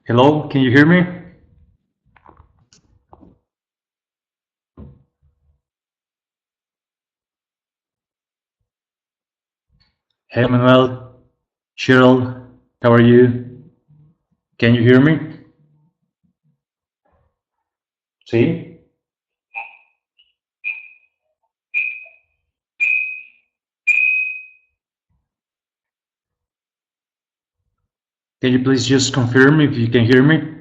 Hello, can you hear me? Hey, Manuel, Cheryl, how are you? Can you hear me? See? Can you please just confirm if you can hear me?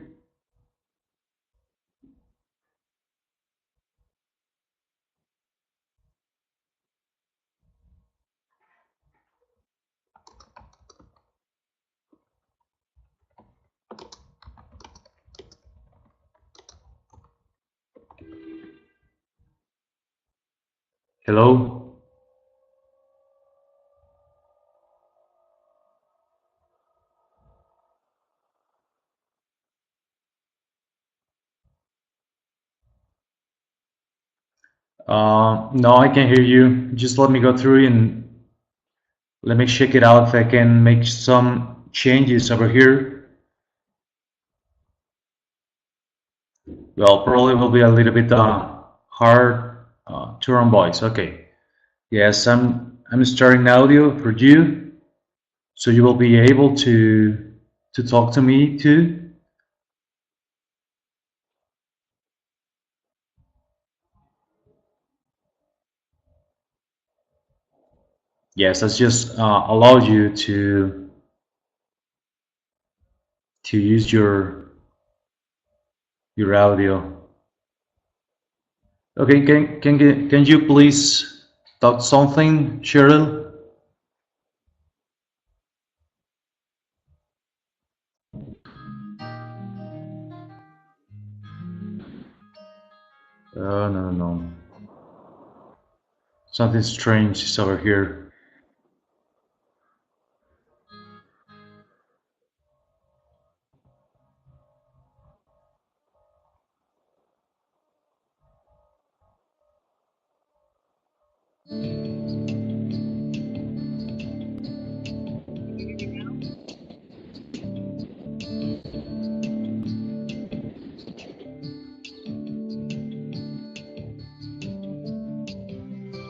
Hello? No, I can hear you. Just let me go through and let me check it out if I can make some changes over here. Well, probably will be a little bit hard to run voice. Okay. Yes, I'm starting audio for you, so you will be able to talk to me too. Yes, that's just allow you to use your audio. Okay, can you please talk something, Cheryl? No, no, no. Something strange is over here.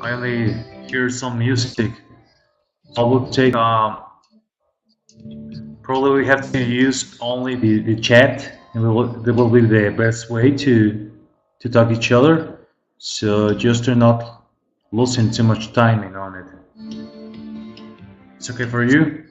I only hear some music. I would take probably we have to use only the chat, and that will be the best way to talk each other. So just to not losing too much timing on it. It's okay for you?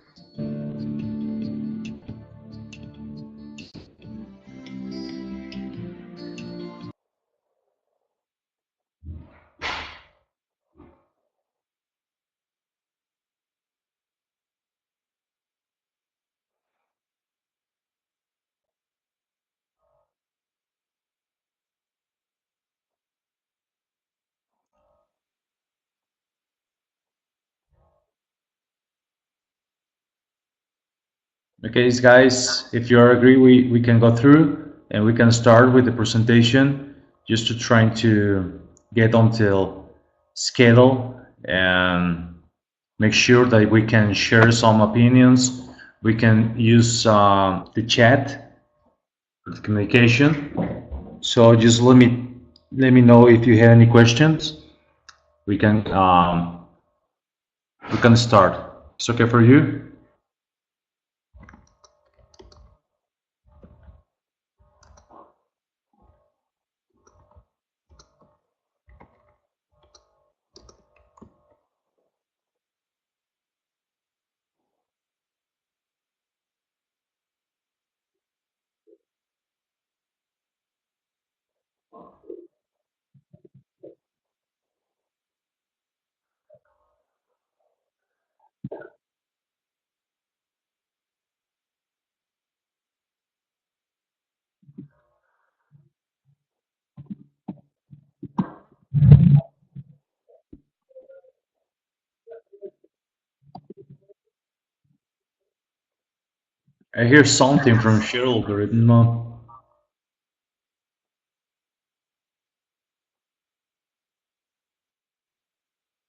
Okay, guys, if you agree, we can go through and we can start with the presentation just to trying to get until schedule and make sure that we can share some opinions. We can use the chat for the communication. So just let me know if you have any questions. We can start. It's okay for you? I hear something from Cheryl, but no,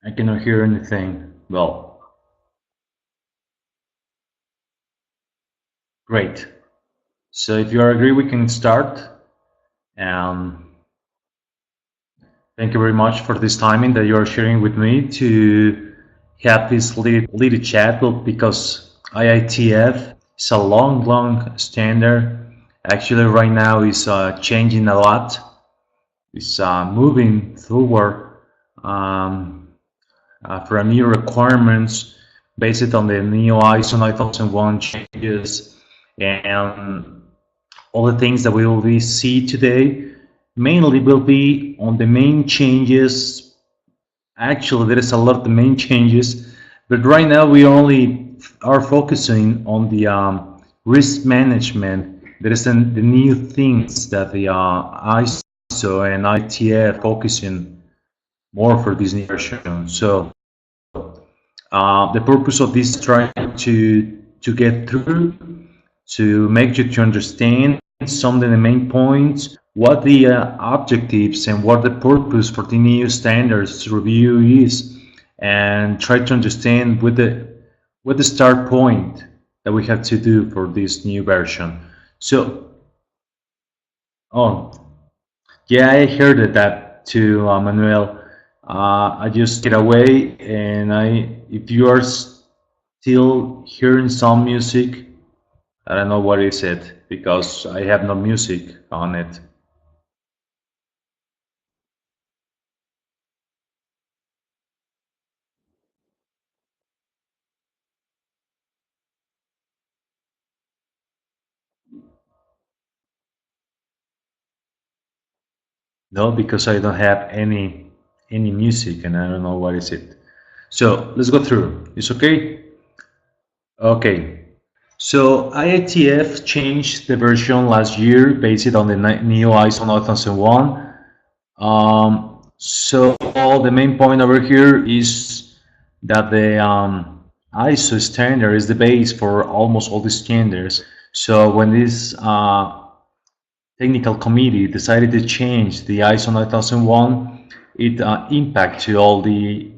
I cannot hear anything. Well, great. So if you agree, we can start. Thank you very much for this timing that you are sharing with me to have this little chat, because IATF is a long standard. Actually, right now is changing a lot. It's moving forward for new requirements based on the new ISO 9001 changes and all the things that we will see today. Mainly will be on the main changes. Actually, there is a lot of the main changes, but right now we only are focusing on the risk management. There is the new things that the ISO and IATF focusing more for this new version. So the purpose of this is trying to get through, to make you to understand some of the main points, what the objectives and what the purpose for the new standards review is, and try to understand what the start point that we have to do for this new version. So, oh, yeah, I heard that too, Manuel. I just get away, and if you are still hearing some music, I don't know what is it, because I have no music on it. No, because I don't have any music, and I don't know what is it. So let's go through. It's okay? Okay. So IATF changed the version last year based on the new ISO 9001. So the main point over here is that the ISO standard is the base for almost all the standards. So when this technical committee decided to change the ISO 9001, it impacted all the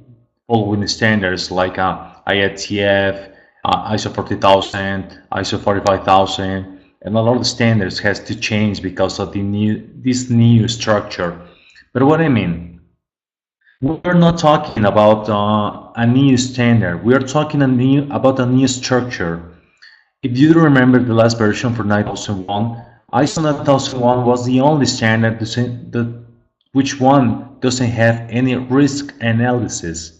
following standards like IATF, ISO 40000, ISO 45000, and a lot of the standards has to change because of this new structure. But what I mean, we're not talking about a new standard. We are talking about a new structure. If you remember the last version for 9001, ISO 9001 was the only standard which one doesn't have any risk analysis.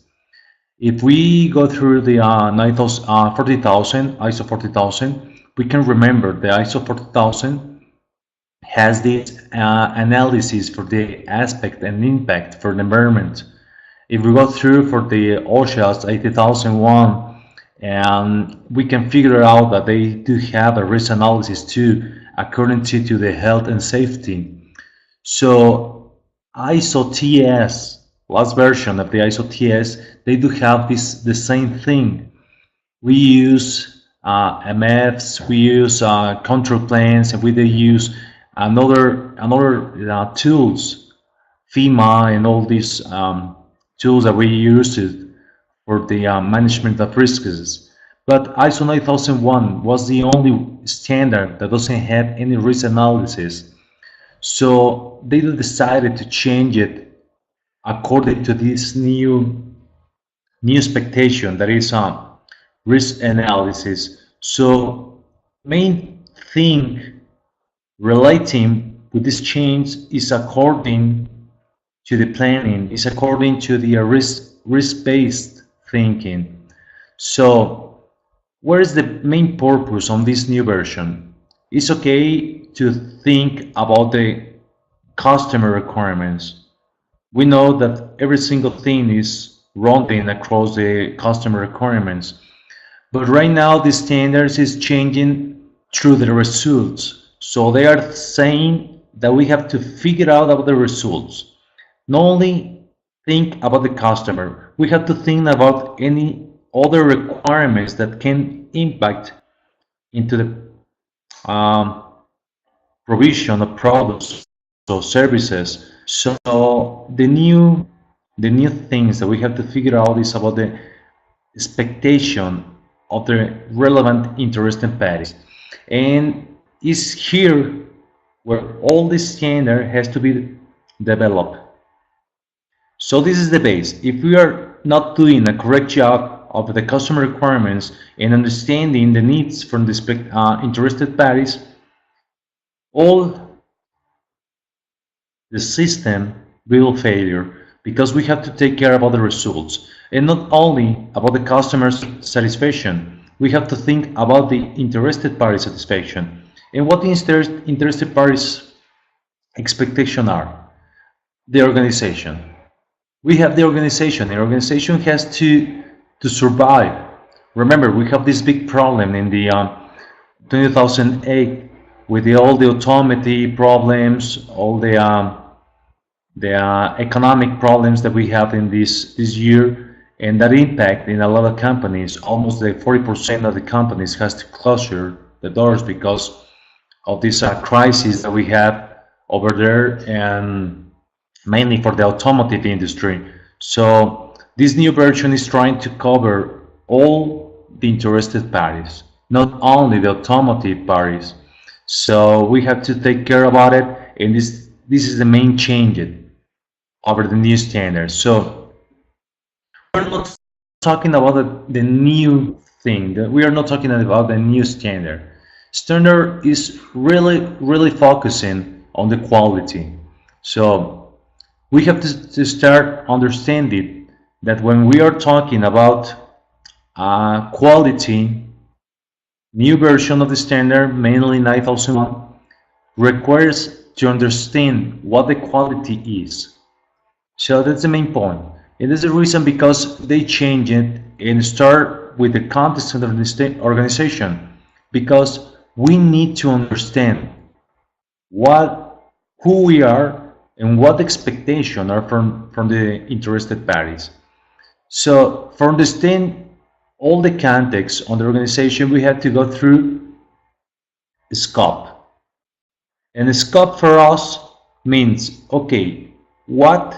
If we go through the 40000, ISO 40000, we can remember the ISO 40000 has this analysis for the aspect and impact for the environment. If we go through for the OSHA's 80001, and we can figure out that they do have a risk analysis too, according to the health and safety. So ISO TS, last version of the ISO TS, they do have the same thing. We use MFs, we use control plans, and we do use another tools, FEMA, and all these tools that we use for the management of risks. But ISO 9001 was the only standard that doesn't have any risk analysis. So they decided to change it according to this new expectation, that is risk analysis. So main thing relating with this change is according to the planning, is according to the risk-based thinking. So where is the main purpose on this new version? It's okay to think about the customer requirements. We know that every single thing is running across the customer requirements, but right now the standards is changing through the results. So they are saying that we have to figure out about the results. Not only think about the customer, we have to think about any other requirements that can impact into the provision of products or services. So the new things that we have to figure out is about the expectation of the relevant interested parties. And is here where all the standard has to be developed. So this is the base. If we are not doing a correct job of the customer requirements and understanding the needs from the interested parties, all the system will failure because we have to take care about the results and not only about the customer's satisfaction. We have to think about the interested party satisfaction and what the interested parties expectation are. The organization. We have the organization. The organization has to survive. Remember, we have this big problem in the 2008 with all the autonomy problems, all the economic problems that we have in this year, and that impact in a lot of companies. Almost the 40% of the companies has to close the doors because of this crisis that we have over there, and mainly for the automotive industry. So this new version is trying to cover all the interested parties, not only the automotive parties. So we have to take care about it, and this is the main change over the new standards. So we're not talking about the new thing. We are not talking about the new standard. Standard is really focusing on the quality. So we have to start understanding that when we are talking about quality, new version of the standard, mainly 9001, requires to understand what the quality is. So that's the main point. And that's the reason because they change it and start with the context of the organization, because we need to understand who we are and what expectations are from the interested parties. So for understand all the context on the organization, we have to go through scope. And the scope for us means, okay, which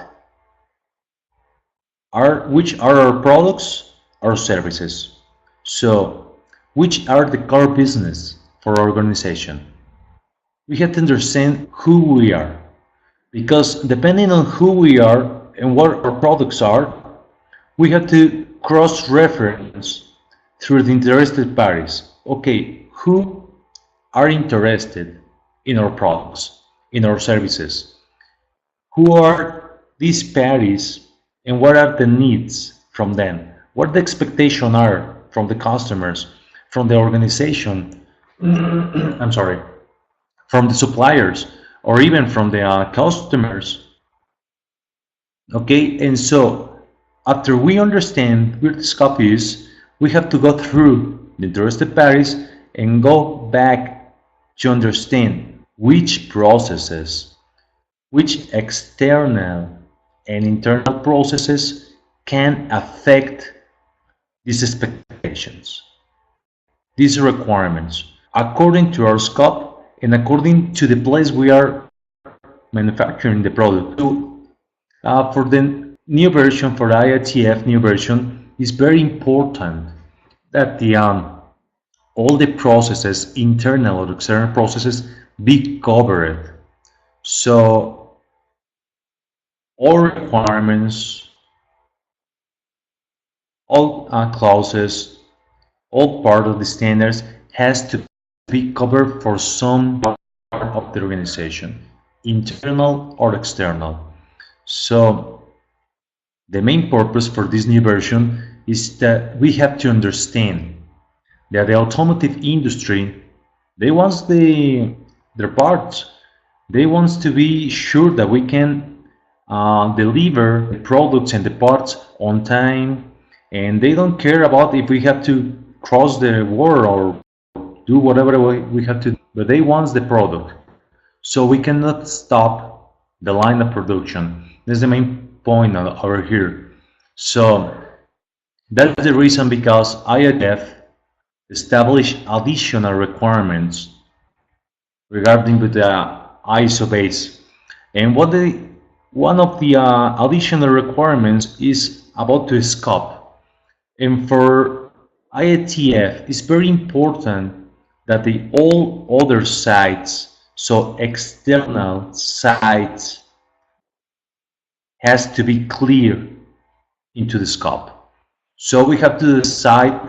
are our products or services? So which are the core business for our organization? We have to understand who we are, because depending on who we are and what our products are, we have to cross-reference through the interested parties. Okay, who are interested in our products, in our services? Who are these parties and what are the needs from them? What the expectations are from the customers, from the organization, I'm sorry, from the suppliers, or even from the customers. Okay, and so after we understand where the scope is, we have to go through the interested parties and go back to understand which processes, which external and internal processes can affect these expectations, these requirements, according to our scope and according to the place we are manufacturing the product. So, for the new version, for the IATF new version, it's very important that all the processes, internal or external processes, be covered. So all requirements, all clauses, all part of the standards has to be covered for some part of the organization, internal or external. So the main purpose for this new version is that we have to understand that the automotive industry, they want their parts. They want to be sure that we can deliver the products and the parts on time, and they don't care about if we have to cross the war or do whatever we have to do, but they want the product. So we cannot stop the line of production. That's the main point over here. So that's the reason because IATF established additional requirements regarding with the ISO base. And one of the additional requirements is about the scope. And for IATF, it's very important that the all other sites, so external sites, has to be clear into the scope. So we have to decide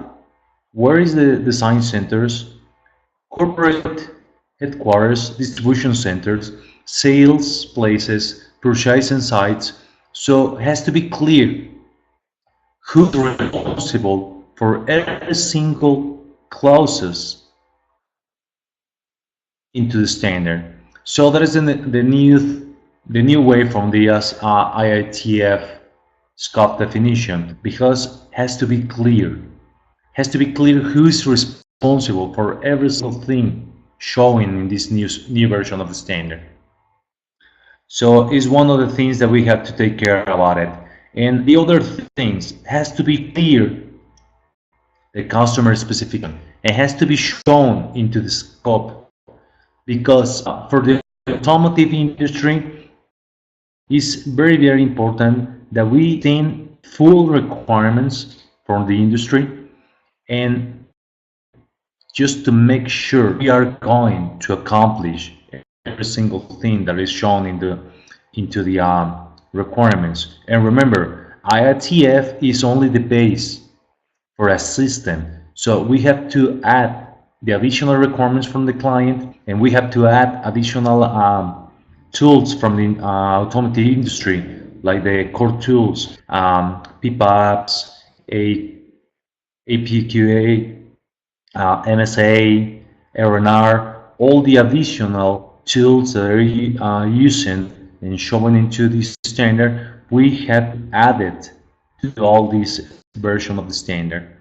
where is the design centers, corporate headquarters, distribution centers, sales places, purchasing sites. So it has to be clear who's responsible for every single clauses into the standard. So that is the new way from the IATF scope definition, because it has to be clear. Has to be clear who is responsible for every single thing showing in this new version of the standard. So it's one of the things that we have to take care about it. And the other things has to be clear, the customer specific. It has to be shown into the scope, because for the automotive industry, it's very, very important that we obtain full requirements from the industry, and just to make sure we are going to accomplish every single thing that is shown into the requirements. And remember, IATF is only the base for a system. So we have to add the additional requirements from the client, and we have to add additional tools from the automotive industry, like the core tools, PPAPs, APQA, MSA, R&R, all the additional tools that are using and showing into this standard, we have added to all this version of the standard.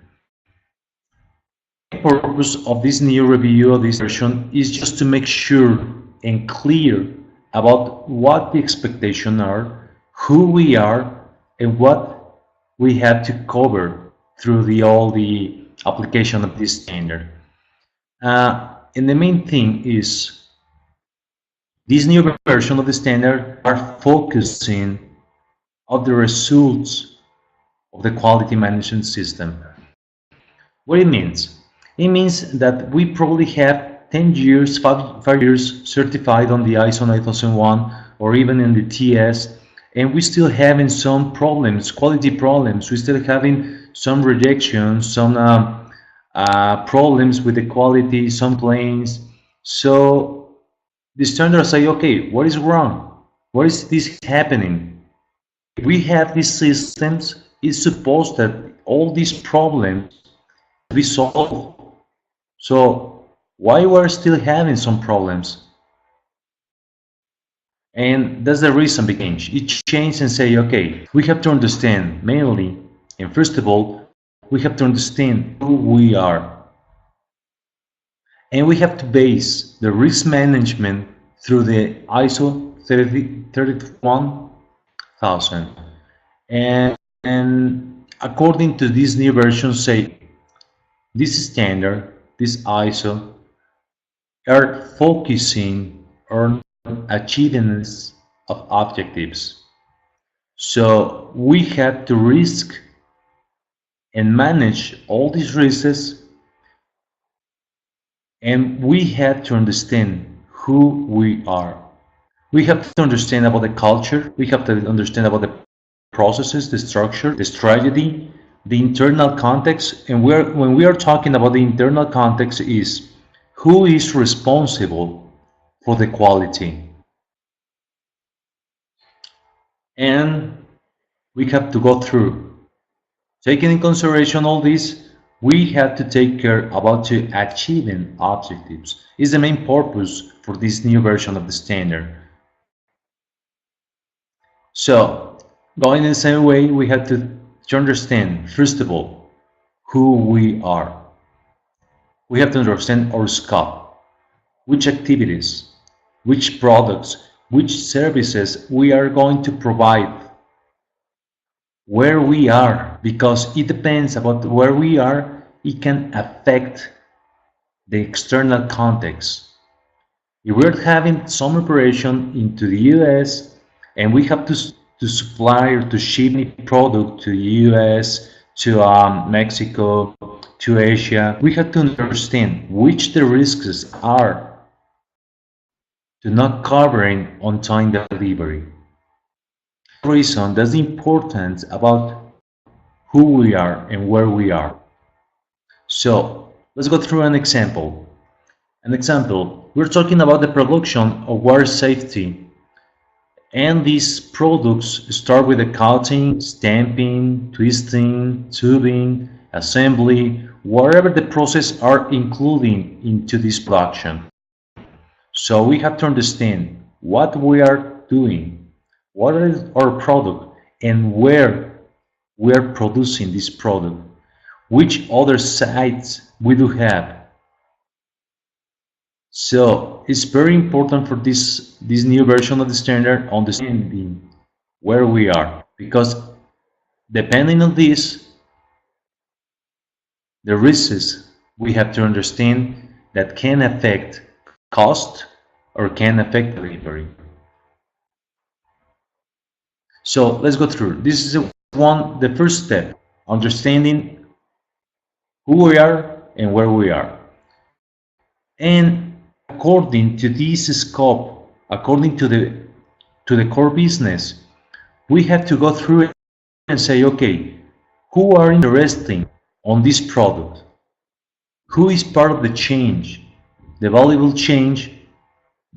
The purpose of this new review of this version is just to make sure and clear about what the expectations are, who we are, and what we have to cover through all the application of this standard. And the main thing is this new version of the standard are focusing on the results of the quality management system. What it means? It means that we probably have 10 years, 5 years certified on the ISO 9001 or even in the TS, and we still having some problems, quality problems. We still having some rejections, some problems with the quality, some claims. So the standard say, okay, what is wrong? What is this happening? If we have these systems, it's supposed that all these problems be solved. So why we're still having some problems? And that's the reason we change. It changed and say, okay, we have to understand mainly, and first of all, we have to understand who we are. And we have to base the risk management through the ISO 31000. And according to this new version, say, this standard, this ISO, are focusing on achievements of objectives. So we have to risk and manage all these risks, and we have to understand who we are. We have to understand about the culture, we have to understand about the processes, the structure, the strategy, the internal context. And when we are talking about the internal context is who is responsible for the quality. And we have to go through. Taking in consideration all this, we have to take care about to achieving objectives. Is the main purpose for this new version of the standard. So, going in the same way, we have to understand, first of all, who we are. We have to understand our scope, which activities, which products, which services we are going to provide, where we are, because it depends about where we are, it can affect the external context. If we're having some operation into the US and we have to supply or to ship a product to the US, to Mexico, to Asia, we have to understand which the risks are to not covering on-time delivery. For that reason, that's the importance about who we are and where we are. So let's go through an example. We're talking about the production of water safety, and these products start with the cutting, stamping, twisting, tubing, assembly, whatever the process are including into this production. So we have to understand what we are doing, what is our product, and where we are producing this product, which other sites we do have. So it's very important for this new version of the standard understanding where we are, because depending on this, the risks we have to understand that can affect cost or can affect delivery. So let's go through. This is the first step, understanding who we are and where we are. And according to this scope, according to the core business, we have to go through it and say, okay, who are interested on this product? Who is part of the change, the valuable change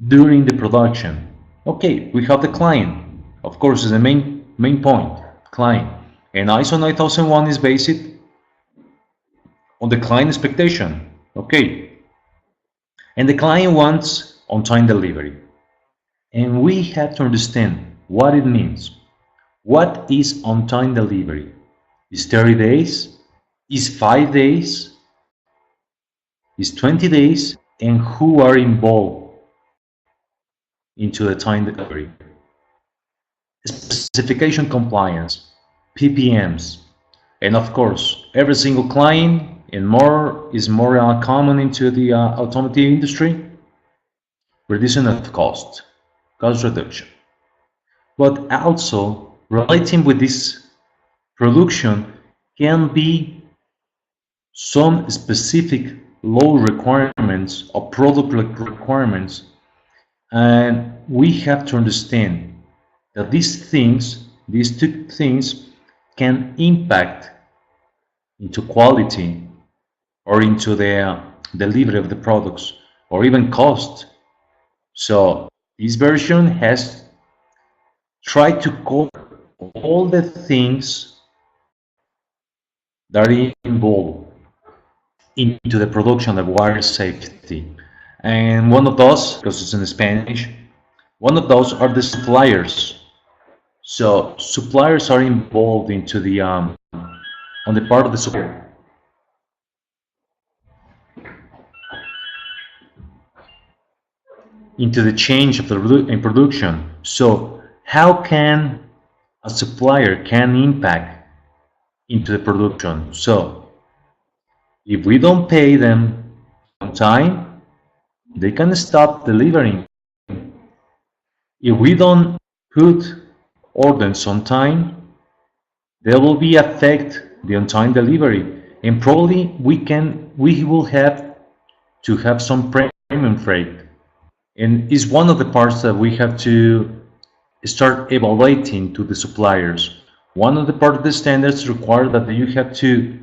during the production? Okay, we have the client. Of course, is the main point, client. And ISO 9001 is based on the client expectation. Okay. And the client wants on-time delivery. And we have to understand what it means. What is on-time delivery? Is 30 days? Is 5 days? Is 20 days? And who are involved into the time delivery? Specification compliance, PPMs, and of course, every single client and more is more common into the automotive industry, reducing of cost reduction. But also relating with this production can be some specific law requirements or product requirements, and we have to understand that these two things can impact into quality or into the delivery of the products or even cost. So this version has tried to cover all the things that are involved into the production of water safety. And one of those, because it's in Spanish, one of those are the suppliers. So suppliers are involved into the on the part of the supplier. Into the change of the in production. So how can a supplier can impact into the production? So if we don't pay them on time, they can stop delivering. If we don't put orders on time, there will be affect the on-time delivery, and probably we will have to have some premium freight. And is one of the parts that we have to start evaluating to the suppliers. One of the part of the standards require that you have to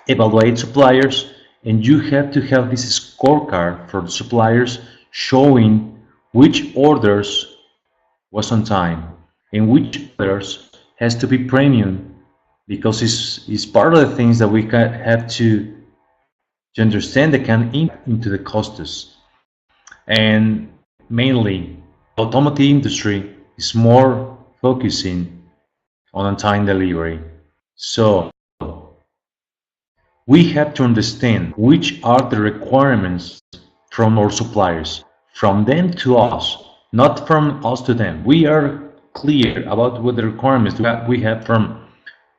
evaluate suppliers, and you have to have this scorecard for the suppliers showing which orders was on time and which orders has to be premium, because it's part of the things that we have to understand that can impact into the costs. And mainly, the automotive industry is more focusing on time delivery. So we have to understand which are the requirements from our suppliers, from them to us, not from us to them. We are clear about what the requirements we have from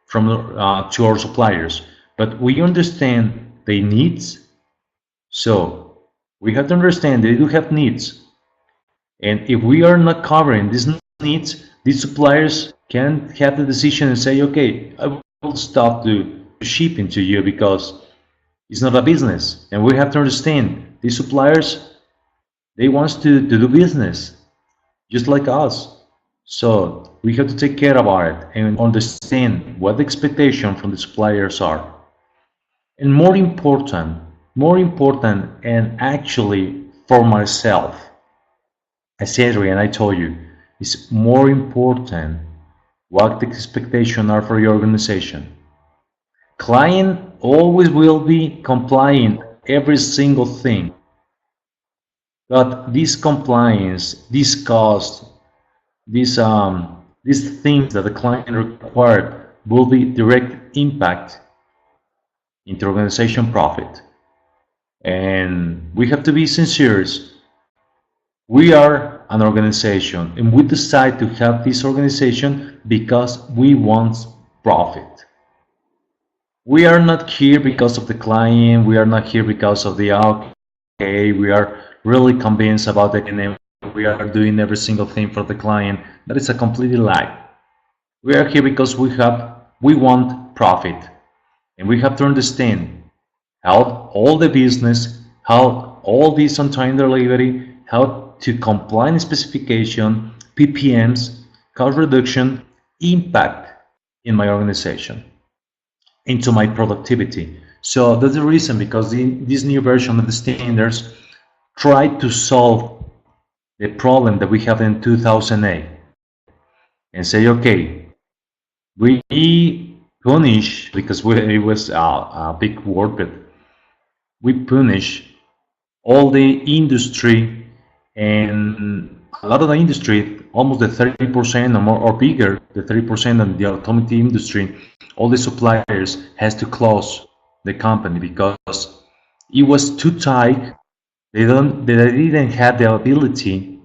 to our suppliers, but we understand their needs. So we have to understand they do have needs, and if we are not covering these needs, these suppliers can have the decision and say, okay, I will stop the shipping to you because It's not a business, and we have to understand these suppliers, they want to do business just like us. So we have to take care about it and understand what the expectation from the suppliers are. And more important, and actually for myself, as Adrian, I told you, it's more important what the expectations are for your organization. Client always will be complying every single thing, but this compliance, this cost, these things that the client required will be direct impact into organization profit. And we have to be sincere. We are an organization, and we decide to have this organization because we want profit. We are not here because of the client. We are not here because of the okay. We are really convinced about it, and we are doing every single thing for the client. That is a completely lie. We are here because we want profit, and we have to understand how all the business, how all this on-time delivery, how to comply in specification, PPMs, cost reduction, impact in my organization, into my productivity. So that's the reason, because this new version of the standards tried to solve the problem that we had in 2008 and say, okay, we punish, because it was a big word, but we punish all the industry, and a lot of the industry, almost the 30% or more or bigger, the 30% of the automotive industry, all the suppliers has to close the company because it was too tight. They didn't have the ability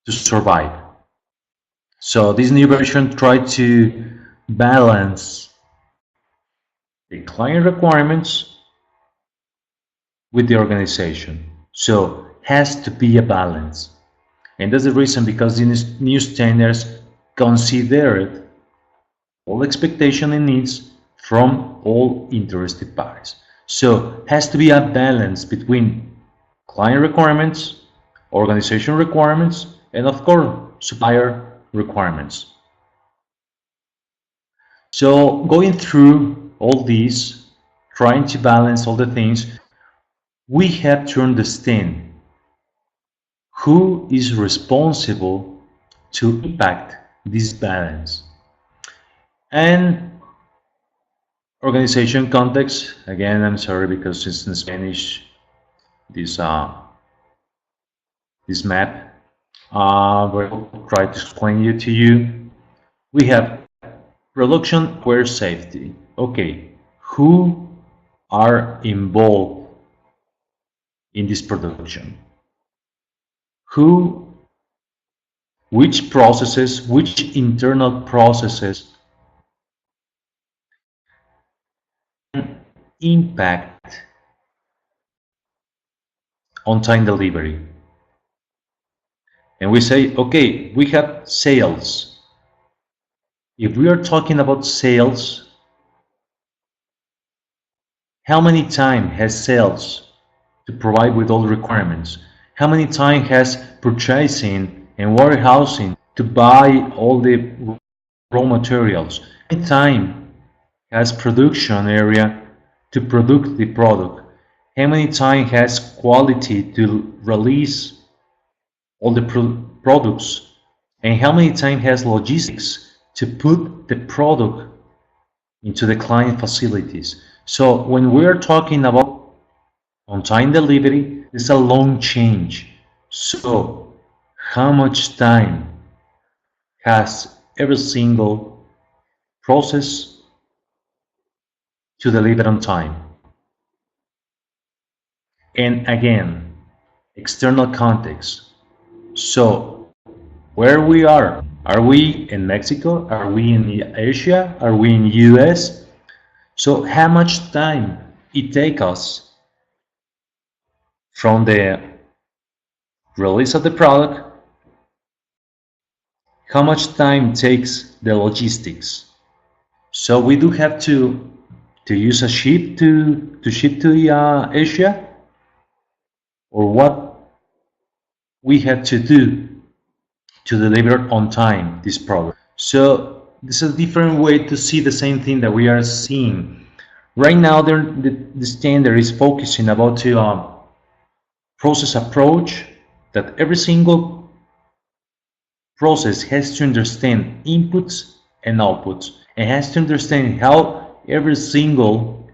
to survive. So this new version tried to balance the client requirements with the organization. So has to be a balance. And that's the reason, because these new standards considered all expectation and needs from all interested parties. So has to be a balance between client requirements, organization requirements, and of course supplier requirements. So going through all these, trying to balance all the things, we have to understand who is responsible to impact this balance. And organization context, again, I'm sorry because it's in Spanish, this map. We'll try to explain it to you. We have production where safety. Okay, who are involved in this production? Which processes, which internal processes impact on-time delivery? And we say, okay, we have sales. If we are talking about sales, how many time has sales to provide with all the requirements? How many time has purchasing and warehousing to buy all the raw materials? How many time has production area to produce the product? How many time has quality to release all the products? And how many time has logistics to put the product into the client facilities? So when we're talking about on-time delivery, it's a long change. So how much time has every single process to deliver on time? And again, external context. So where we are we in Mexico? Are we in Asia? Are we in US? So how much time it takes us from the release of the product? How much time takes the logistics? So we do have to to use a ship to ship to Asia, or what we had to do to deliver on time this product. So this is a different way to see the same thing that we are seeing right now. The standard is focusing about to process approach, that every single process has to understand inputs and outputs, and has to understand how every single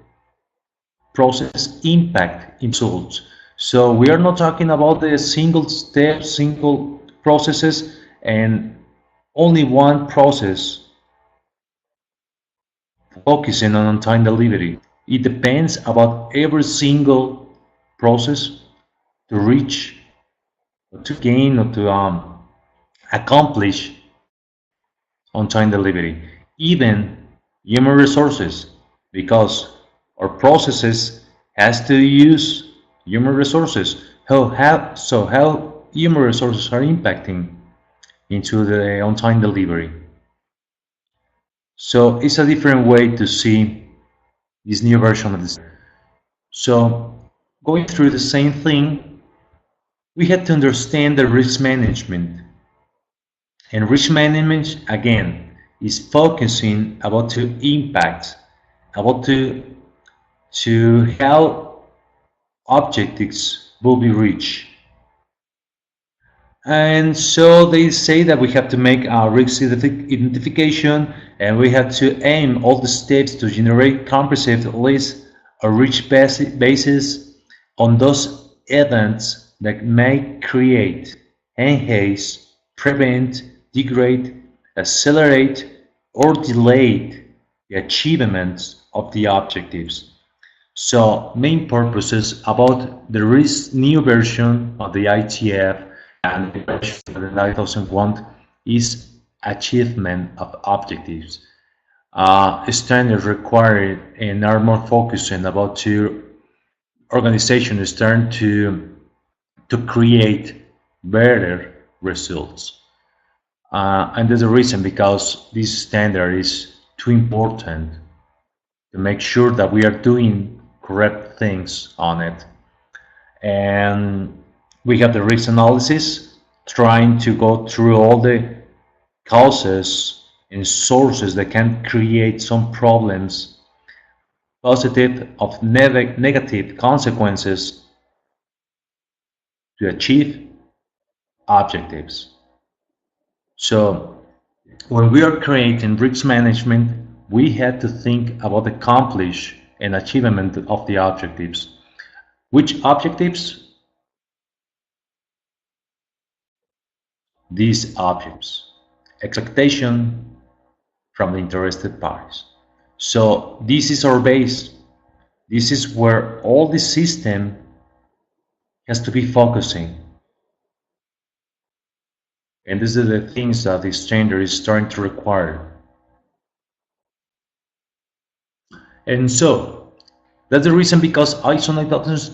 process impact results. So we are not talking about the single step, single processes, and only one process focusing on time delivery. It depends about every single process to reach, or to gain, or to accomplish on time delivery. Even human resources, because our processes has to use human resources. How human resources are impacting into the on time delivery. So it's a different way to see this new version of this. So going through the same thing, we had to understand the risk management. And risk management, again, is focusing about to impact, about to how objectives will be reached. And so they say that we have to make our risk identification, and we have to aim all the steps to generate comprehensive list or risk basis on those events that may create, enhance, prevent, degrade, accelerate, or delay the achievements of the objectives. So main purposes about the new version of the IATF and the version of the 9001 is achievement of objectives. Standards required and are more focusing about to organizations turn to create better results. And there's a reason, because this standard is too important to make sure that we are doing correct things on it. And we have the risk analysis, trying to go through all the causes and sources that can create some problems, positive or negative consequences to achieve objectives. So when we are creating risk management, we had to think about the accomplish and achievement of the objectives. Which objectives? These objectives. Expectation from the interested parties. So this is our base. This is where all the system has to be focusing. And these are the things that the standard is starting to require. And so that's the reason, because ISO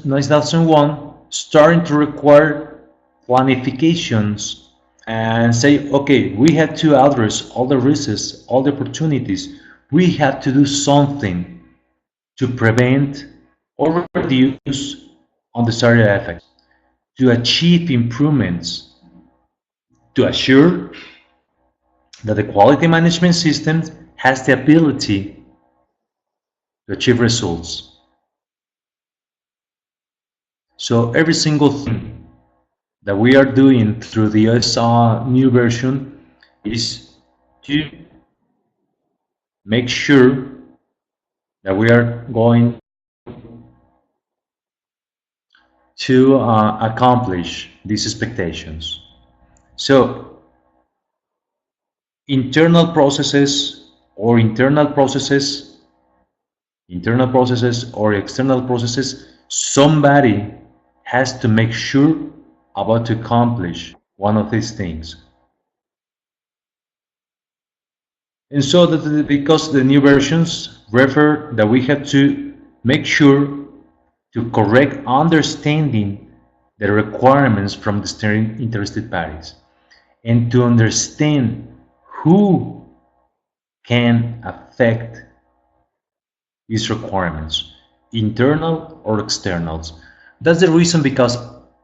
9001 starting to require planifications and say, okay, we have to address all the risks, all the opportunities. We have to do something to prevent or reduce undesired effects, to achieve improvements, to assure that the quality management system has the ability to achieve results. So every single thing that we are doing through the new version is to make sure that we are going to accomplish these expectations. So internal processes or external processes, somebody has to make sure about to accomplish one of these things. And so that because the new versions refer that we have to make sure to correct understanding the requirements from the interested parties, and to understand who can affect these requirements, internal or externals. That's the reason because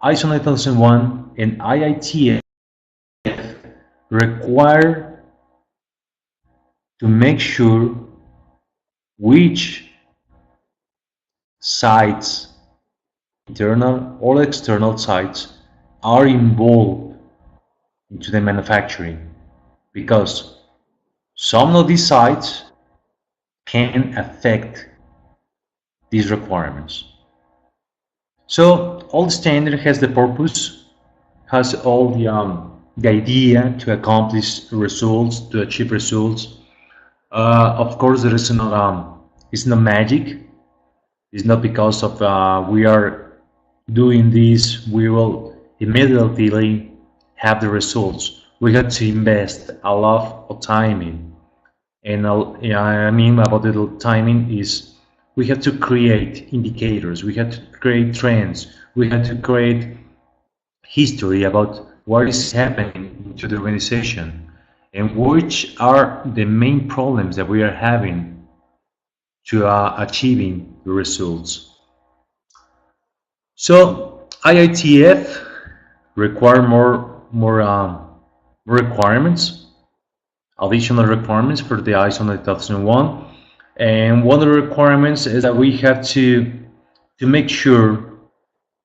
ISO 9001 and IATF require to make sure which sites, internal or external sites, are involved into the manufacturing, because some of these sites can affect these requirements. So all the standard has the purpose, has all the idea to accomplish results, to achieve results. Of course, there is it's not magic. It's not because of we are doing this, we will immediately have the results. We have to invest a lot of timing. And I mean about the timing is we have to create indicators, we have to create trends, we have to create history about what is happening to the organization and which are the main problems that we are having to achieving the results. So IATF require more requirements, additional requirements for the ISO 9001, and one of the requirements is that we have to make sure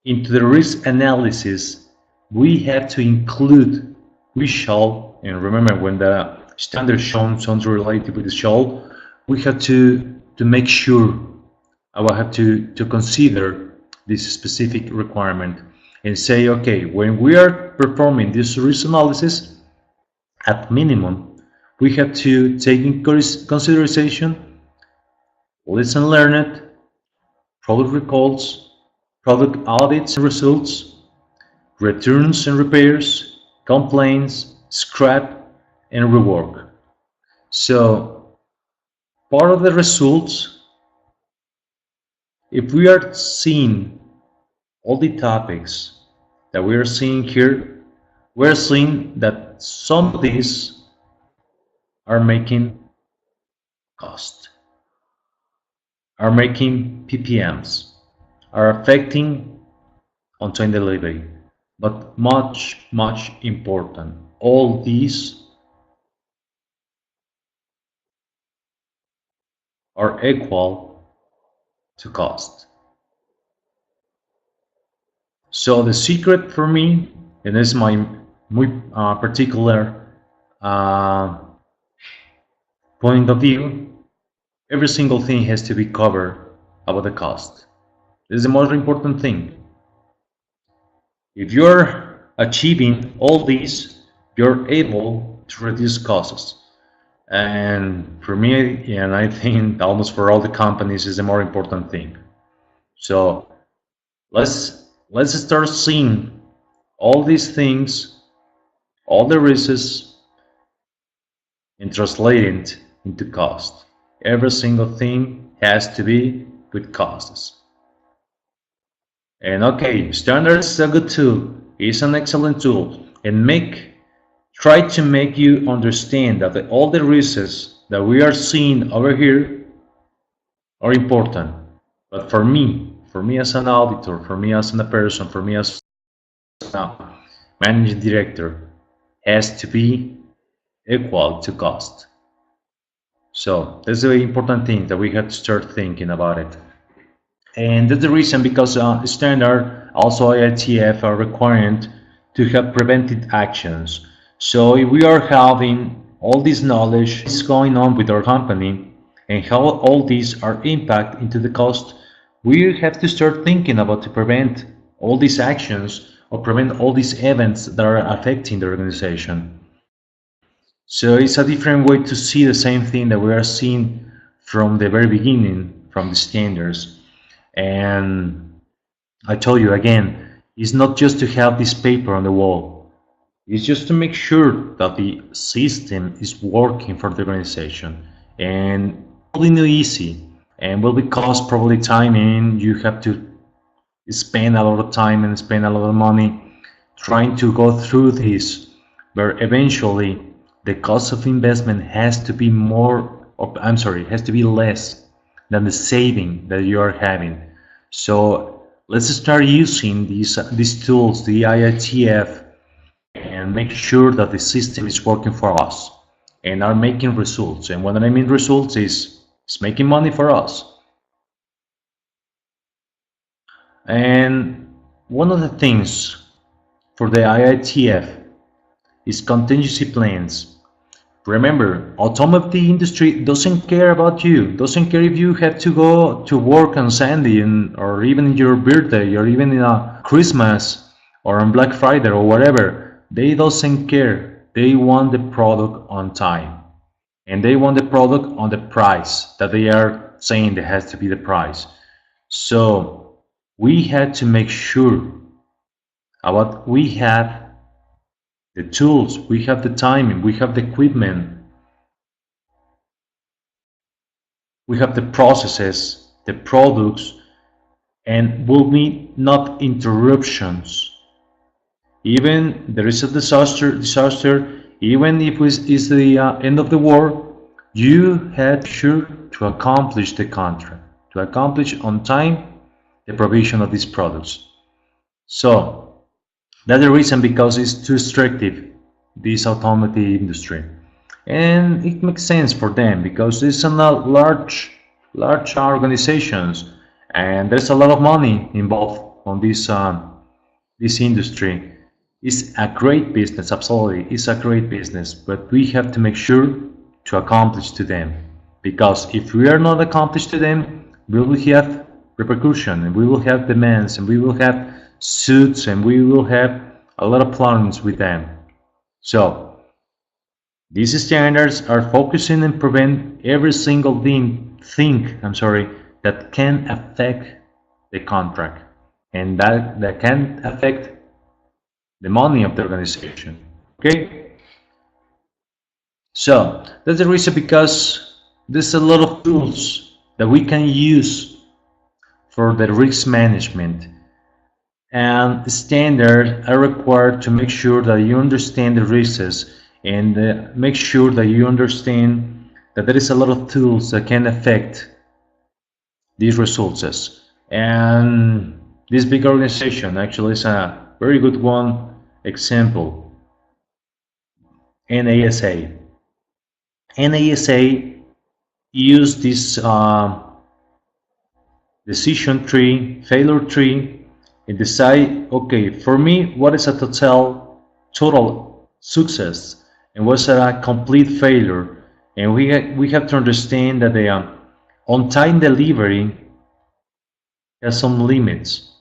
into the risk analysis we have to include, we shall, and remember when the standard shown something related with the shall, we have to make sure, I will have to consider this specific requirement and say, okay, when we are performing this risk analysis, at minimum, we have to take in consideration lesson learned, product recalls, product audits and results, returns and repairs, complaints, scrap, and rework. So part of the results, if we are seeing all the topics that we are seeing here, we're seeing that some of these are making cost, are making PPMs, are affecting on-time delivery. But much important, all these are equal to cost. So the secret for me, and this is my particular point of view, every single thing has to be covered about the cost. This is the most important thing. If you're achieving all these, you're able to reduce costs. And for me, and I think almost for all the companies, is the more important thing. So let's start seeing all these things, all the risks, and translating it into cost. Every single thing has to be with costs. And okay, standards is a good tool, it's an excellent tool, and try to make you understand that all the risks that we are seeing over here are important. But for me as an auditor, for me as a person, for me as a managing director, has to be equal to cost. So that's a very important thing that we have to start thinking about it. And that's the reason because standard, also IATF, are required to have preventive actions. So if we are having all this knowledge is going on with our company and how all these are impact into the cost, we have to start thinking about to prevent all these actions or prevent all these events that are affecting the organization. So it's a different way to see the same thing that we are seeing from the very beginning, from the standards. And I told you again, it's not just to have this paper on the wall. It's just to make sure that the system is working for the organization. And probably not easy, and will be cost probably time, and you have to spend a lot of time and spend a lot of money trying to go through this, but eventually the cost of investment has to be has to be less than the saving that you are having. So let's start using these tools, the IATF, and make sure that the system is working for us and are making results. And what I mean results is it's making money for us. And one of the things for the IATF is contingency plans. Remember, automotive industry doesn't care about you, doesn't care if you have to go to work on Sunday or even in your birthday or even in a Christmas or on Black Friday or whatever. They doesn't care. They want the product on time. And they want the product on the price that they are saying that has to be the price. So we had to make sure about we have the tools, we have the timing, we have the equipment, we have the processes, the products, and will need not interruptions. Even there is a disaster, even if it is the end of the war, you had sure to accomplish the contract, to accomplish on time the provision of these products. So that's the reason, because it's too restrictive, this automotive industry. And it makes sense for them because it's a large organizations, and there's a lot of money involved on this industry. It's a great business, absolutely, it's a great business, but we have to make sure to accomplish to them, because if we are not accomplished to them, we will have repercussion, and we will have demands, and we will have suits, and we will have a lot of problems with them. So these standards are focusing and prevent every single thing that can affect the contract, and that can affect the money of the organization. Okay, so that's the reason, because there's a lot of tools that we can use for the risk management, and standards are required to make sure that you understand the risks, and make sure that you understand that there is a lot of tools that can affect these results. And this big organization actually is a very good one example. NASA used this decision tree, failure tree, and decide, okay, for me, what is a total success, and what's a complete failure? And we have to understand that the on-time delivery has some limits.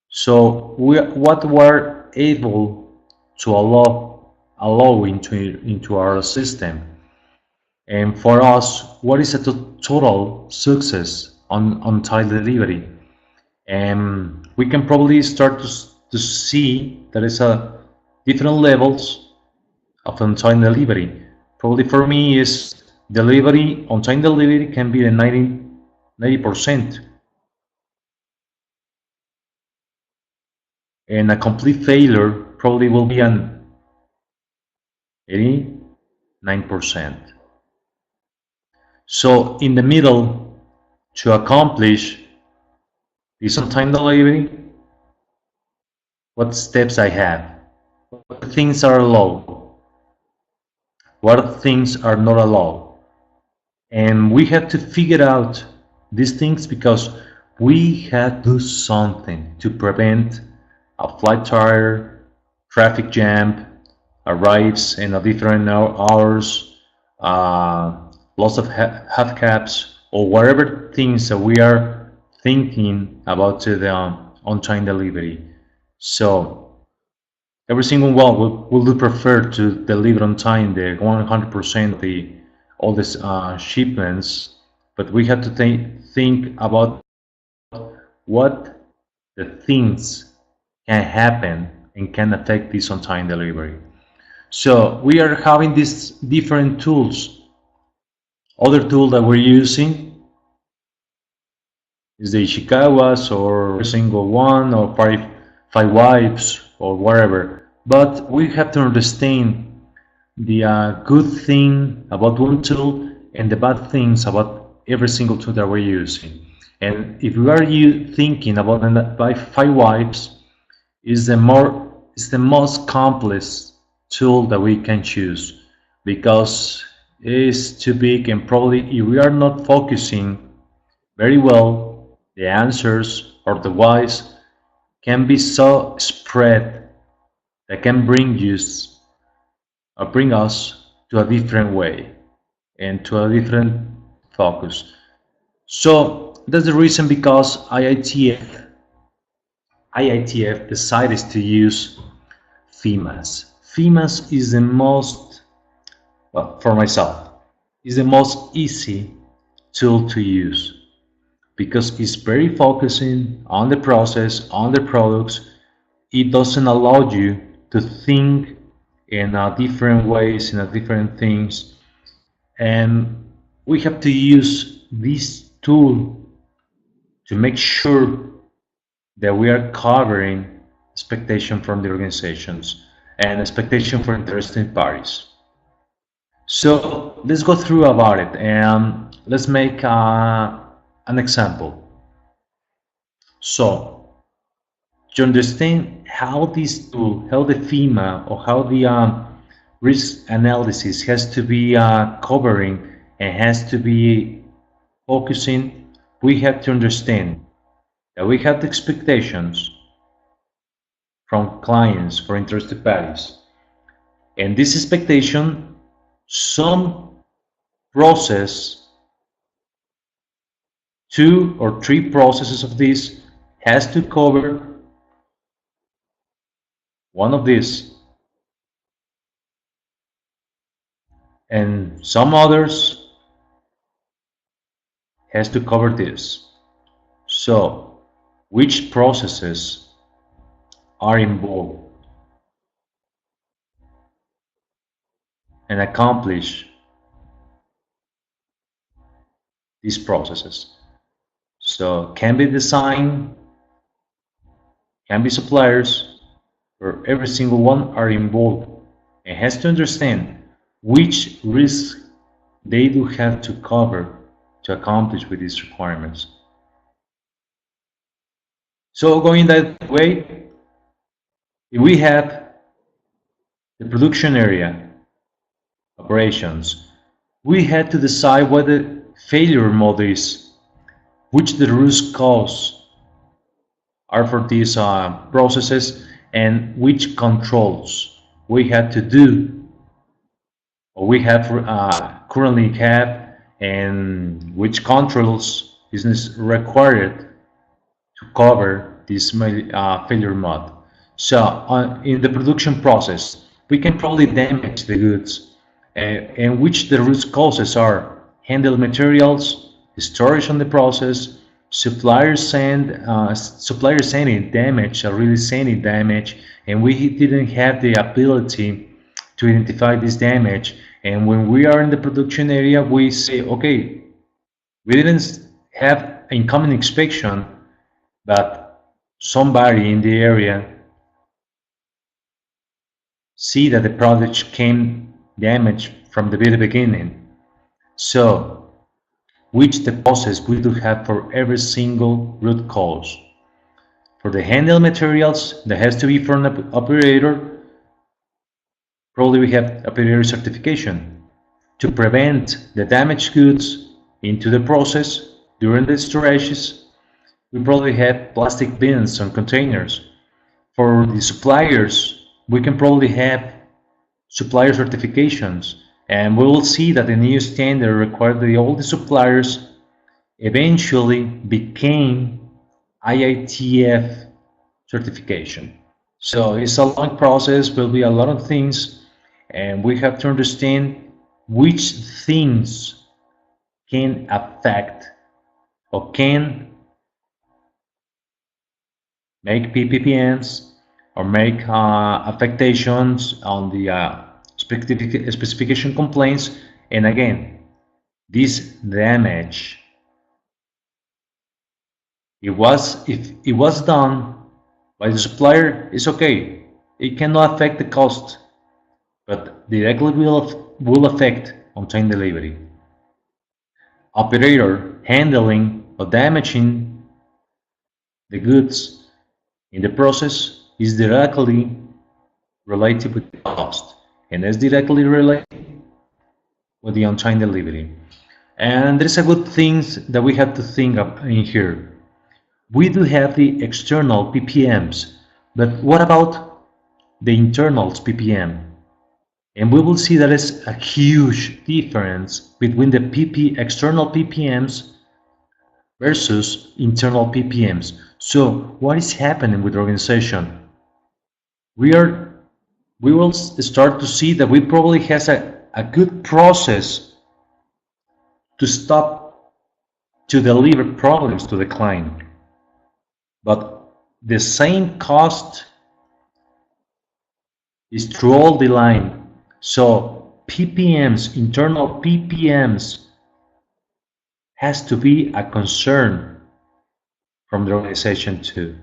So what we're able to allow into our system, and for us, what is a total success on time delivery? And we can probably start to see there is a different levels of on-time delivery. Probably for me is on-time delivery can be the 90%, and a complete failure probably will be an 89%. So in the middle, to accomplish this on-time delivery, what steps I have, what things are allowed, what things are not allowed. And we have to figure out these things, because we have to do something to prevent a flat tire, traffic jam, arrives in a different hours, loss of half caps, or whatever things that we are thinking about to the on-time delivery. So every single one will do prefer to deliver on time the 100% all these shipments, but we have to think about what the things can happen and can affect this on-time delivery. So we are having these different tools. Other tool that we're using is the Ishikawa's, or a single one, or five wipes, or whatever. But we have to understand the good thing about one tool and the bad things about every single tool that we're using. And if we are thinking about the by 5 whys, is the most complex tool that we can choose, because it is too big, and probably if we are not focusing very well, the answers or the whys can be so spread that can bring us to a different way and to a different focus. So that's the reason because IATF decided to use FEMAS. FEMAS is the most, well, for myself, is the most easy tool to use, because it's very focusing on the process, on the products. It doesn't allow you to think in different ways, in different things, and we have to use this tool to make sure that we are covering expectation from the organizations and expectation for interested parties. So let's go through about it, and let's make an example. So to understand how this tool, how the FEMA or how the risk analysis has to be covering and has to be focusing, we have to understand that we have the expectations from clients, for interested parties. And this expectation, some process, 2 or 3 processes of this has to cover one of these, and some others has to cover this. So which processes are involved and accomplish these processes? So can be design, can be suppliers, or every single one are involved and has to understand which risks they do have to cover to accomplish with these requirements. So going that way, if we have the production area operations, we had to decide what the failure mode is, which the root cause are for these processes, and which controls we had to do, or we have currently have, and which controls is required to cover this failure mode. So in the production process, we can probably damage the goods, and which the root causes are handled materials, storage on the process, suppliers sending damage, or really sending damage, and we didn't have the ability to identify this damage. And when we are in the production area, we say, okay, we didn't have incoming inspection, but somebody in the area see that the product came damaged from the very beginning. So which the process we do have for every single root cause. For the handle materials, that has to be from the operator. Probably we have operator certification to prevent the damaged goods into the process during the storages. We probably have plastic bins and containers. For the suppliers, we can probably have supplier certifications, and we will see that the new standard required that all the suppliers eventually became IATF certification. So it's a long process, will be a lot of things, and we have to understand which things can affect or can make PPPNs or make affectations on the specification complaints. And again, this damage, if it was done by the supplier, it's okay. It cannot affect the cost, but directly will affect on-time delivery. operator handling or damaging the goods in the process is directly related with the cost, and is directly related with the on-time delivery. And there's a good things that we have to think of in here. We do have the external PPMs, but what about the internal PPM? And we will see that is a huge difference between the external PPMs versus internal PPMs. So what is happening with the organization? We will start to see that we probably has a good process to stop to deliver problems to the client, but the same cost is through all the line. So PPMs, internal PPMs, has to be a concern from the organization too,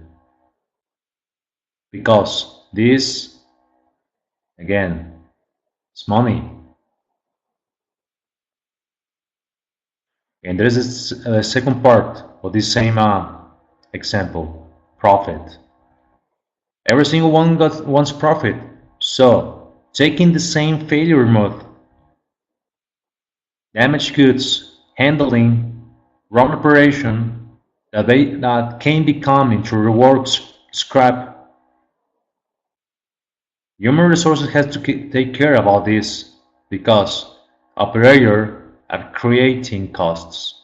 because this, again, is money. And there is a second part of this same example, profit. Every single one wants profit. So taking the same failure mode, damaged goods, handling, wrong operation, that can become into rework scrap. Human resources has to take care about this because operators are creating costs.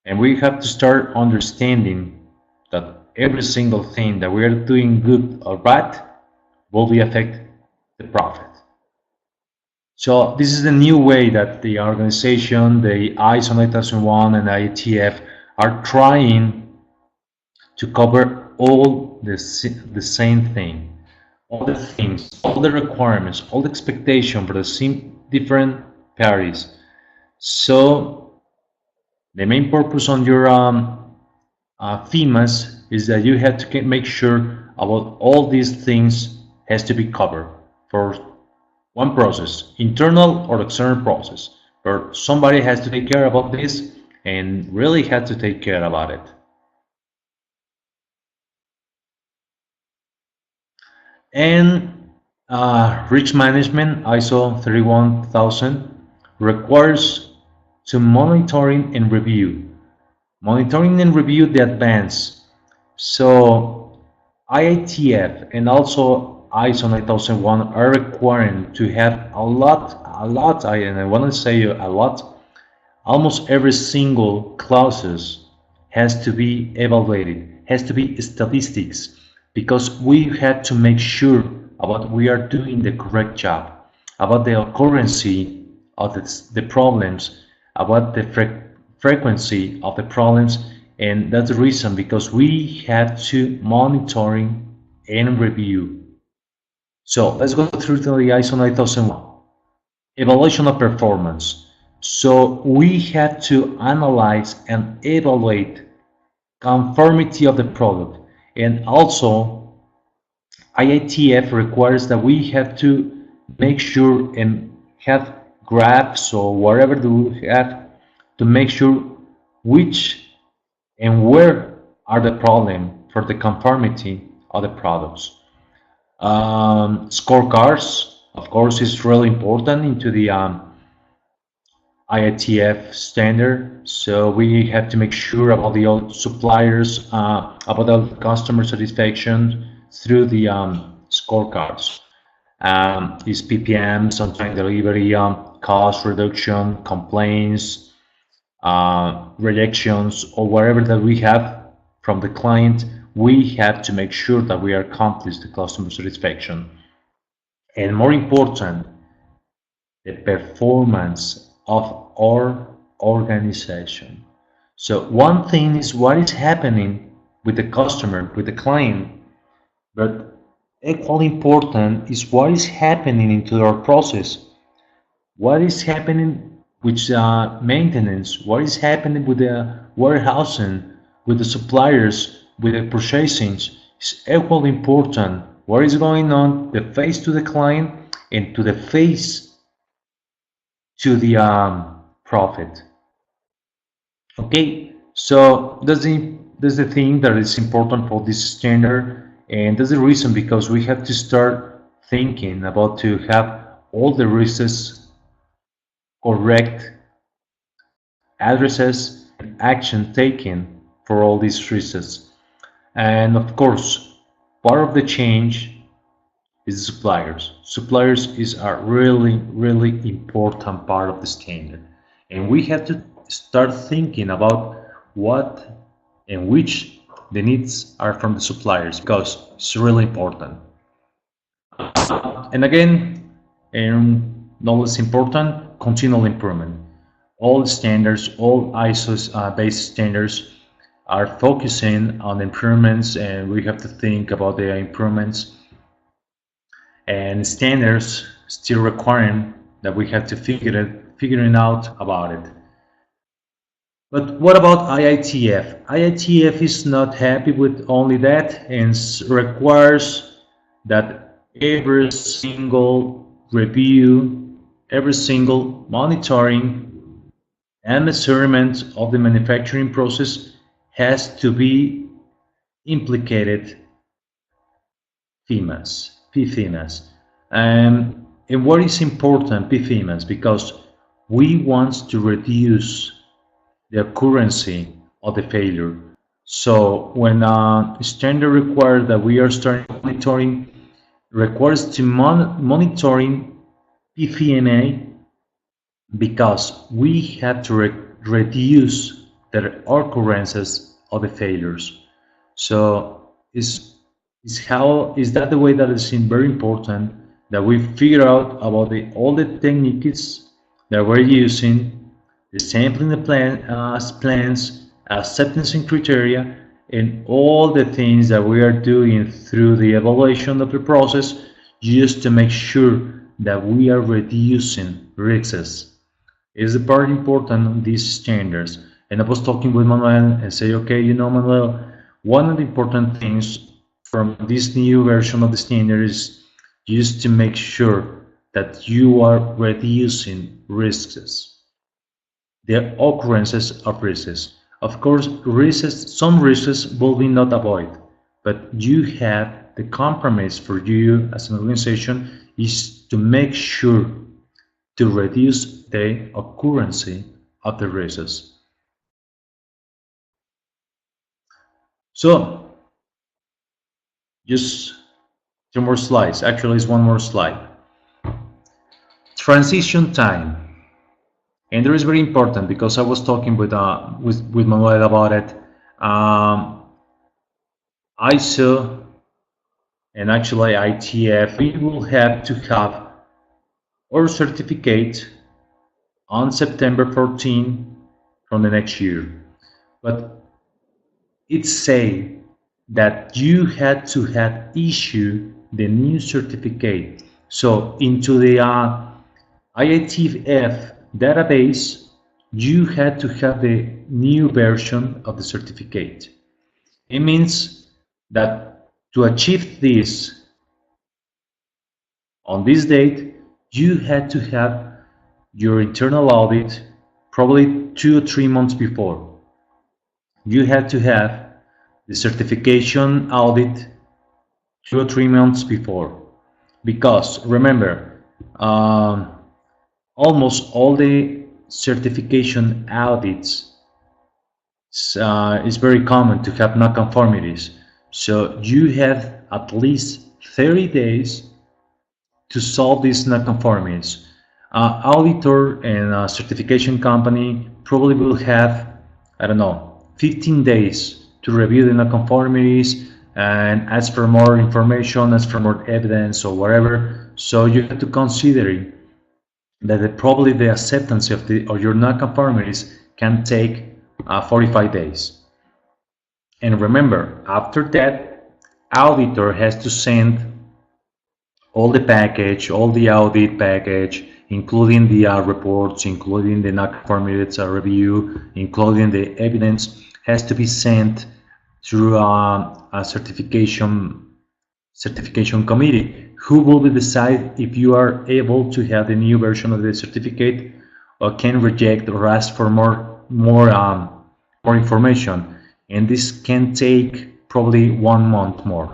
And we have to start understanding that every single thing that we are doing good or bad will be affect the profit. So this is the new way that the organization, the ISO 9001 and IATF are trying to cover all the same thing, all the things, all the requirements, all the expectation for the same different parties. So the main purpose on your FEMAs is that you have to make sure about all these things has to be covered for one process, internal or external process, or somebody has to take care about this and really had to take care about it. And risk management, ISO 31000, requires to monitoring and review. Monitoring and review the advance. So IATF and also ISO 9001 are requiring to have a lot, and I want to say a lot, almost every single clauses has to be evaluated, has to be statistics, because we have to make sure about we are doing the correct job, about the occurrence of the problems, about the frequency of the problems, and that's the reason because we have to monitoring and review. So let's go through to the ISO 9001. Evaluation of performance. So we have to analyze and evaluate conformity of the product, and also IATF requires that we have to make sure and have graphs or whatever we have to make sure which and where are the problem for the conformity of the products. Scorecards, of course, is really important into the IATF standard. So we have to make sure about the old suppliers, about the customer satisfaction through the scorecards. Is PPMs, on-time delivery, cost reduction, complaints, rejections, or whatever that we have from the client. We have to make sure that we accomplish the customer satisfaction. And more important, the performance of our organization. So one thing is what is happening with the customer, with the client, but equally important is what is happening into our process. What is happening with maintenance? What is happening with the warehousing, with the suppliers, with the purchasing? Is equally important. What is going on the face to the client and to the face to the profit. Okay, so that's the thing that is important for this standard, and that's the reason because we have to start thinking about to have all the risks correct, addresses and action taken for all these risks. And of course, part of the change is suppliers. Suppliers is a really important part of the standard, and we have to start thinking about what and which the needs are from the suppliers because it's really important. And again, and not less important, continual improvement. All standards, all ISO based standards are focusing on improvements, and we have to think about the improvements and standards still requiring that we have to figuring out about it. But what about IATF? IATF is not happy with only that and requires that every single review, every single monitoring and measurement of the manufacturing process has to be implicated PFMAS. And what is important, PFMAS, because we want to reduce the occurrence of the failure. So when a standard requires that we are starting monitoring, requires to monitoring PFMA because we have to reduce the occurrences of the failures. So is that the way that is very important that we figure out about all the techniques that we're using, the sampling the plans, acceptance criteria, and all the things that we are doing through the evaluation of the process just to make sure that we are reducing risks. Is the part important on these standards. And I was talking with Manuel and say, okay, Manuel, one of the important things from this new version of the standard is just to make sure that you are reducing risks, the occurrences of risks. Of course, some risks will be not avoided, but you have the compromise for you as an organization is to make sure to reduce the occurrence of the risks. So, just 2 more slides. Actually, it's 1 more slide. Transition time. And there is very important because I was talking with Manuel about it. ISO and actually IATF, we will have to have our certificate on September 14 from the next year. But it say that you had to have issued the new certificate. So into the IATF database, you had to have the new version of the certificate. It means that to achieve this on this date, you had to have your internal audit probably 2 or 3 months before. You had to have the certification audit 2 or 3 months before. Because remember, almost all the certification audits is very common to have non-conformities. So you have at least 30 days to solve these non-conformities. Auditor and certification company probably will have, I don't know, 15 days to review the non-conformities and ask for more information, ask for more evidence or whatever. So you have to consider that probably the acceptance of your non-conformities can take 45 days. And remember, after that, auditor has to send all the package, all the audit package, including the reports, including the non-conformities review, including the evidence, has to be sent through a certification committee who will decide if you are able to have the new version of the certificate or can reject or ask for more information, and this can take probably 1 month more.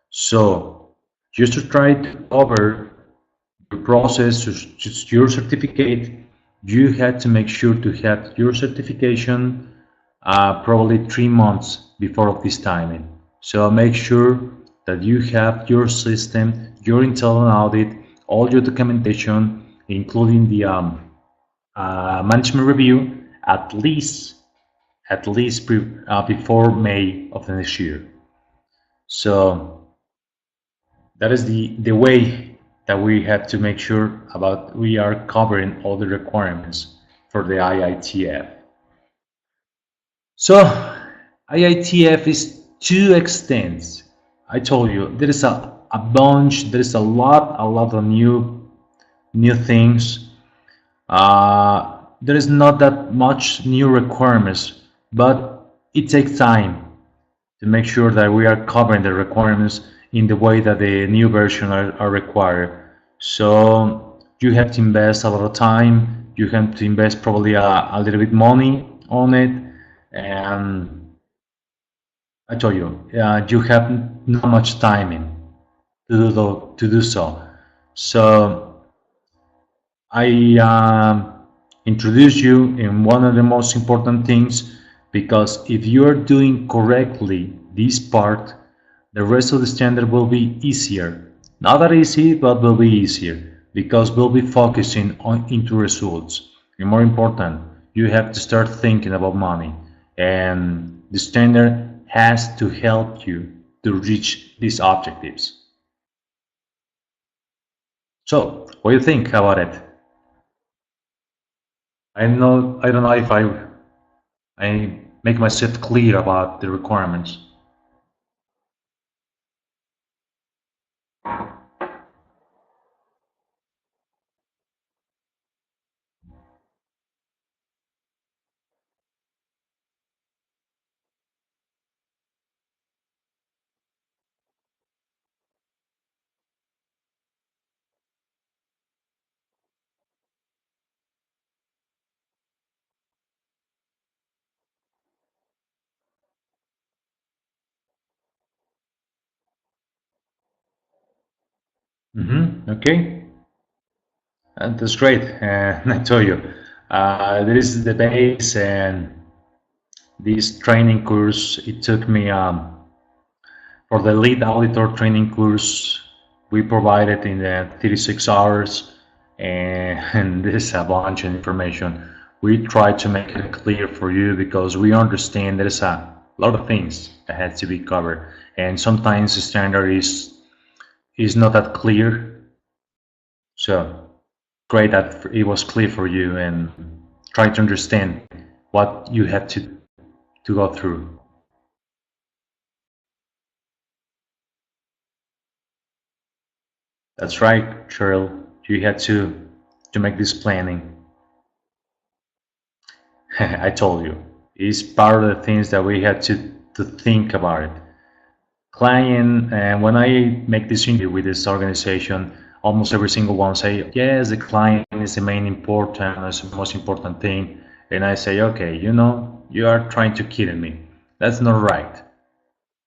So just to try to cover the process, your certificate, you had to make sure to have your certification probably 3 months before of this timing. So make sure that you have your system, your internal audit, all your documentation, including the management review, at least before May of the next year. So that is the way that we have to make sure about we are covering all the requirements for the IATF. So IATF is two extents. I told you there is a bunch, there is a lot of new things. There is not that much new requirements, but it takes time to make sure that we are covering the requirements in the way that the new version are required. So you have to invest a lot of time, you have to invest probably a little bit money on it, and I told you, you have not much timing to do so. So I introduce you in one of the most important things, because if you are doing correctly this part, the rest of the standard will be easier. Not that easy, but will be easier, because we'll be focusing on into results. And more important, you have to start thinking about money, and the standard has to help you to reach these objectives. So, what do you think about it? I don't know if I make myself clear about the requirements. Okay, that's great. And I told you, there is the base, and this training course, it took me for the lead auditor training course, we provided in the 36 hours, and this is a bunch of information. We try to make it clear for you, because we understand there's a lot of things that has to be covered, and sometimes the standard is not that clear. So great that it was clear for you, and try to understand what you have to go through. That's right, Cheryl. You had to make this planning. I told you, it's part of the things that we had to think about it. Client, and when I make this interview with this organization, almost every single one say, yes, the client is the main important, is the most important thing. And I say, okay, you are trying to kidding me. That's not right.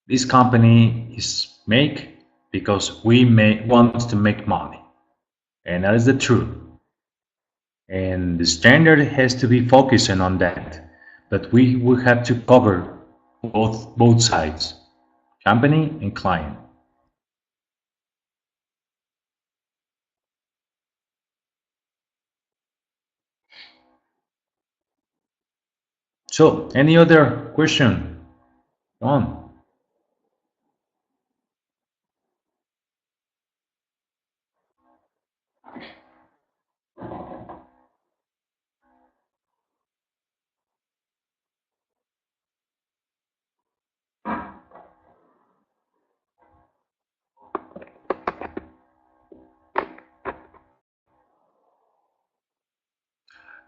This company is make because we want to make money, and that is the truth. And the standard has to be focusing on that, but we will have to cover both sides, company and client. So, any other question? Go on.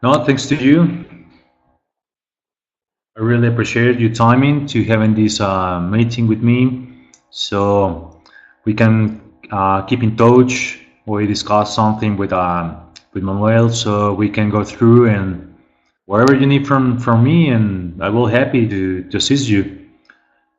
No, thanks to you. I really appreciate your timing to having this meeting with me, so we can keep in touch. We discuss something with with Manuel, so we can go through and whatever you need from me, and I will happy to assist you.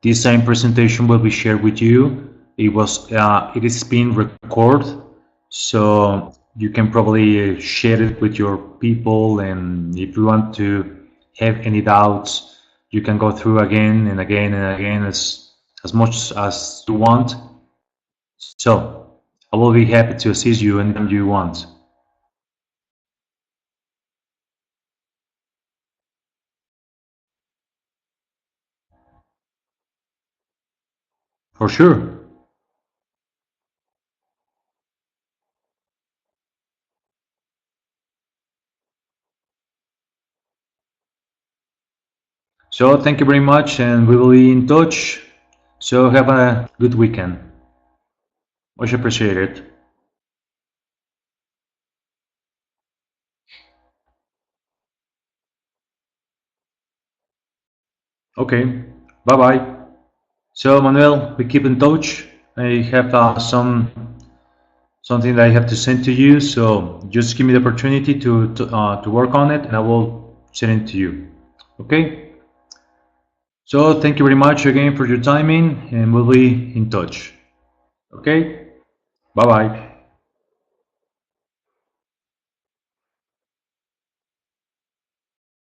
This same presentation will be shared with you. It is being recorded, so you can probably share it with your people, and if you want to have any doubts, you can go through again and again and again as much as you want. So I will be happy to assist you anytime you want. For sure. So thank you very much, and we will be in touch. So have a good weekend. Much appreciated. Okay. Bye bye. So Manuel, we keep in touch. I have something that I have to send to you. So just give me the opportunity to work on it, and I will send it to you. Okay. So thank you very much again for your timing, and we'll be in touch. Okay. Bye bye.